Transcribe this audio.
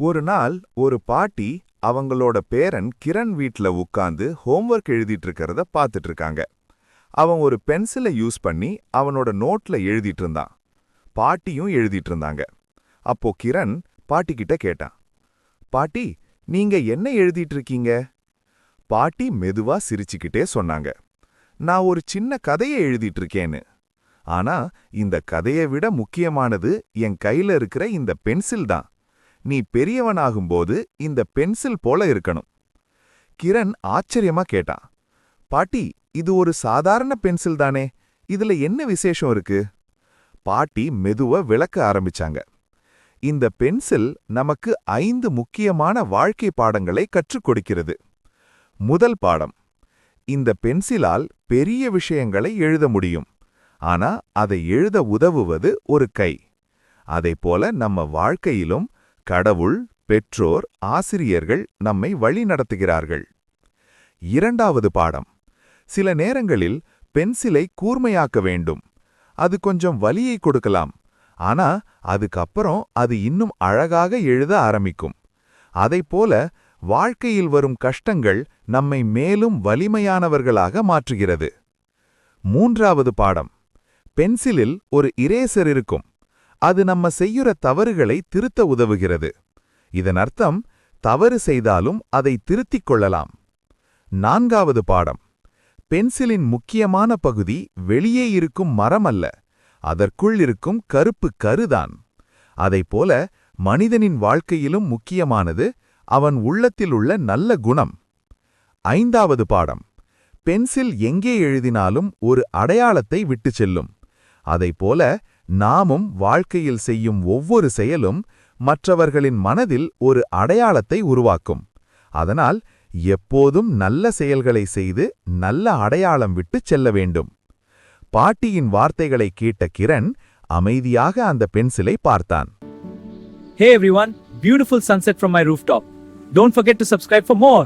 ஒரு நாள் ஒரு பாட்டி அவங்களோட பேரன் கிரண் வீட்ல உட்கார்ந்து ஹோம்வொர்க் எழுதிட்டு இருக்கிறத பார்த்துட்டு இருக்காங்க. அவன் ஒரு பென்சிலை யூஸ் பண்ணி அவனோட நோட்ல எழுதிட்டு இருந்தான். பாட்டியும் எழுதிட்டு இருந்தாங்க. அப்போ கிரண் பாட்டி கிட்ட கேட்டான், பாட்டி, நீங்க என்ன எழுதிட்டு இருக்கீங்க? பாட்டி மெதுவா சிரிச்சுக்கிட்டே சொன்னாங்க, நான் ஒரு சின்ன கதையை எழுதிட்டு இருக்கேன்னு. ஆனா இந்த கதையை விட முக்கியமானது என் கையில இருக்கிற இந்த பென்சில் தான். நீ பெரியவனாகும்போது இந்த பென்சில் போல இருக்கணும். கிரண் ஆச்சரியமா கேட்டான், பாட்டி, இது ஒரு சாதாரண பென்சில் தானே, இதுல என்ன விசேஷம் இருக்கு? பாட்டி மெதுவா விளக்க ஆரம்பிச்சாங்க. இந்த பென்சில் நமக்கு 5 முக்கியமான வாழ்க்கை பாடங்களை கற்றுக் கொடுக்கிறது. முதல் பாடம், இந்த பென்சிலால் பெரிய விஷயங்களை எழுத முடியும். ஆனா அதை எழுத உதவுவது ஒரு கை. அதைப்போல நம்ம வாழ்க்கையிலும் கடவுள், பெற்றோர், ஆசிரியர்கள் நம்மை வழிநடத்துகிறார்கள். இரண்டாவது பாடம், சில நேரங்களில் பென்சிலை கூர்மையாக்க வேண்டும். அது கொஞ்சம் வலியை கொடுக்கலாம். ஆனா அதுக்கப்புறம் அது இன்னும் அழகாக எழுத ஆரம்பிக்கும். அதைப்போல வாழ்க்கையில் வரும் கஷ்டங்கள் நம்மை மேலும் வலிமையானவர்களாக மாற்றுகிறது. மூன்றாவது பாடம், பென்சிலில் ஒரு இரேசர் இருக்கும். அது நம்ம செய்யுற தவறுகளை திருத்த உதவுகிறது. இதன் அர்த்தம், தவறு செய்தாலும் அதை திருத்திக் கொள்ளலாம். நான்காவது பாடம், பென்சிலின் முக்கியமான பகுதி வெளியே இருக்கும் மரம் அல்ல, அதற்குள் இருக்கும் கருப்பு கருதான். அதைப்போல மனிதனின் வாழ்க்கையிலும் முக்கியமானது அவன் உள்ளத்தில் உள்ள நல்ல குணம். ஐந்தாவது பாடம், பென்சில் எங்கே எழுதினாலும் ஒரு அடையாளத்தை விட்டுச் செல்லும். அதைப்போல நாமும் வாழ்க்கையில் செய்யும் ஒவ்வொரு செயலும் மற்றவர்களின் மனதில் ஒரு அடையாளத்தை உருவாக்கும். அதனால் எப்போதும் நல்ல செயல்களை செய்து நல்ல அடையாளம் விட்டுச் செல்ல வேண்டும். பாட்டியின் வார்த்தைகளை கேட்ட கிரண் அமைதியாக அந்த பென்சிலை பார்த்தான். Hey everyone, beautiful sunset from my rooftop. Don't forget to subscribe for more.